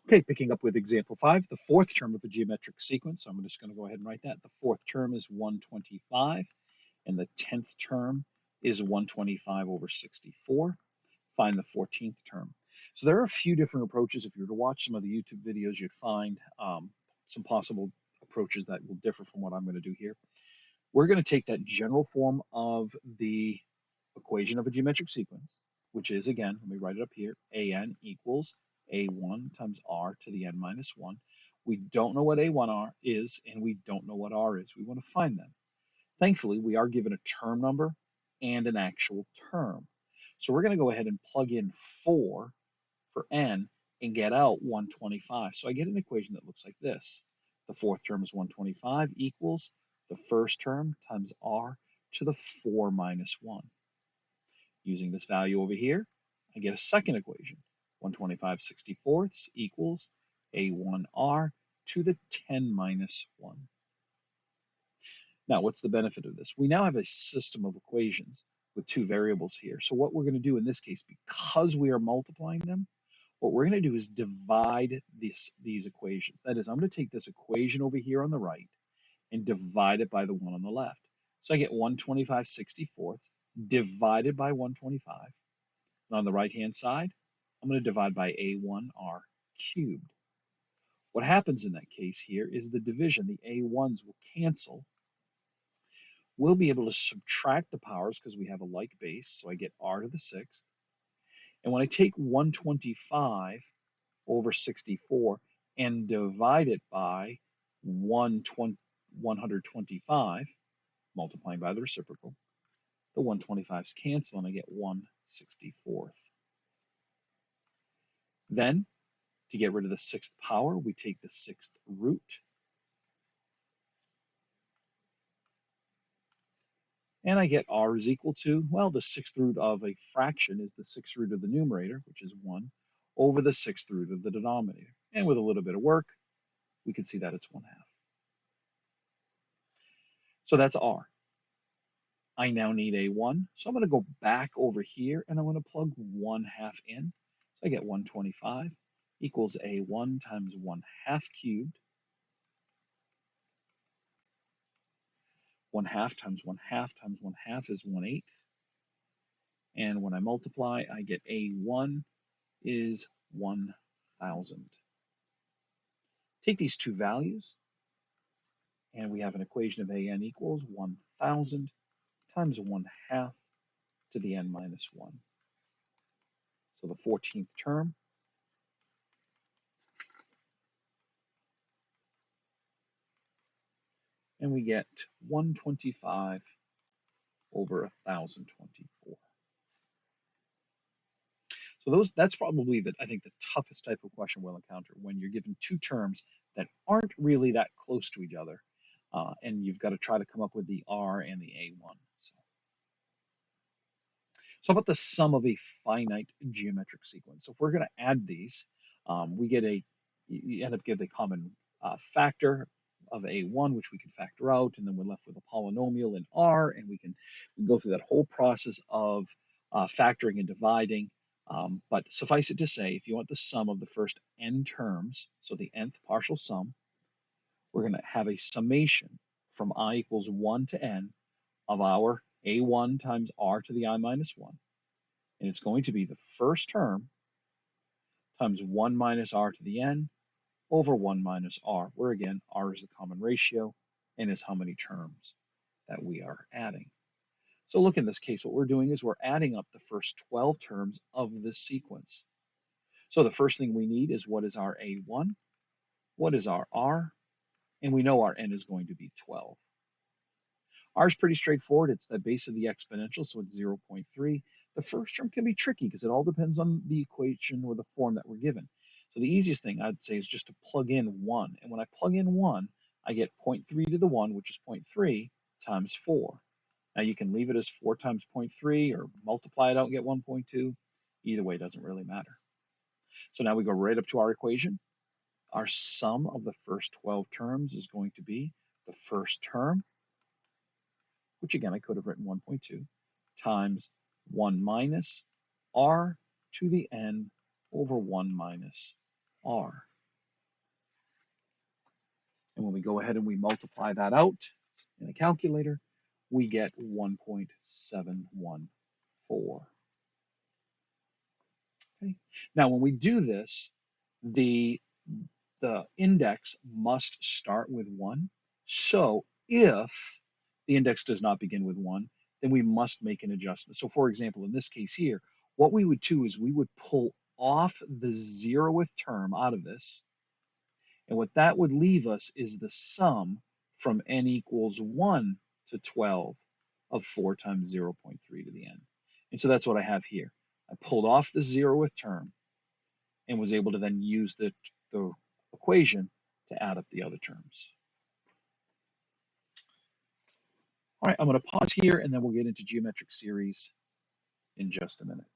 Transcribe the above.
Okay, picking up with example 5, the fourth term of a geometric sequence. So I'm just going to go ahead and write that. The fourth term is 125, and the 10th term is 125 over 64. Find the 14th term. So there are a few different approaches. If you were to watch some of the YouTube videos, you'd find some possible approaches that will differ from what I'm going to do here. We're going to take that general form of the equation of a geometric sequence, which is, again, let me write it up here, an equals a1 times r to the n minus 1. We don't know what a1 is, and we don't know what r is. We want to find them. Thankfully, we are given a term number and an actual term. So we're going to go ahead and plug in 4 for n and get out 125. So I get an equation that looks like this. The fourth term is 125 equals the first term times r to the 4 minus 1. Using this value over here, I get a second equation. 125 64ths equals a1r to the 10 minus 1. Now, what's the benefit of this? We now have a system of equations with two variables here. So what we're going to do in this case, because we are multiplying them, what we're going to do is divide these equations. That is, I'm going to take this equation over here on the right and divide it by the one on the left. So I get 125 64ths divided by 125. And on the right-hand side, I'm going to divide by a1r cubed. What happens in that case here is the division. The a1s will cancel. We'll be able to subtract the powers because we have a like base, so I get r to the 6th. And when I take 125 over 64 and divide it by 125, multiplying by the reciprocal, the 125's cancel and I get 1/64. Then, to get rid of the 6th power, we take the 6th root. And I get r is equal to, well, the 6th root of a fraction is the 6th root of the numerator, which is 1, over the 6th root of the denominator. And with a little bit of work, we can see that it's 1/2. So that's r. I now need a1, so I'm going to go back over here and I'm going to plug 1/2 in. So I get 125 equals a1 times 1/2 cubed. 1/2 times 1/2 times 1/2 is 1/8. And when I multiply, I get a1 is 1,000. Take these two values, and we have an equation of an equals 1,000 times 1/2 to the n minus 1. So the 14th term and we get 125 over 1,024. So that's probably I think the toughest type of question we'll encounter when you're given two terms that aren't really that close to each other, and you've got to try to come up with the r and the a1. So how about the sum of a finite geometric sequence? So if we're going to add these, you end up getting a common factor of a1, which we can factor out, and then we're left with a polynomial in r, and we can go through that whole process of factoring and dividing. But suffice it to say, if you want the sum of the first n terms, so the nth partial sum, we're going to have a summation from I equals 1 to n of our a1 times r to the I minus 1. And it's going to be the first term times 1 minus r to the n over 1 minus r, where again, r is the common ratio and is how many terms that we are adding. So look, in this case, what we're doing is we're adding up the first 12 terms of this sequence. So the first thing we need is, what is our a1? What is our r? And we know our n is going to be 12. R is pretty straightforward. It's the base of the exponential, so it's 0.3. The first term can be tricky because it all depends on the equation or the form that we're given. So the easiest thing I'd say is just to plug in 1. And when I plug in 1, I get 0.3 to the 1, which is 0.3 times 4. Now you can leave it as 4 times 0.3 or multiply it out and get 1.2. Either way, it doesn't really matter. So now we go right up to our equation. Our sum of the first 12 terms is going to be the first term, which again I could have written 1.2, times 1 minus r to the n over 1 minus r. And when we go ahead and we multiply that out in a calculator, we get 1.714. Okay. Now, when we do this, the index must start with 1. So if the index does not begin with 1, then we must make an adjustment. So for example, in this case here, what we would do is we would pull off the 0th term out of this. And what that would leave us is the sum from n equals 1 to 12 of 4 times 0.3 to the n. And so that's what I have here. I pulled off the 0th term and was able to then use the equation to add up the other terms. All right, I'm going to pause here and then we'll get into geometric series in just a minute.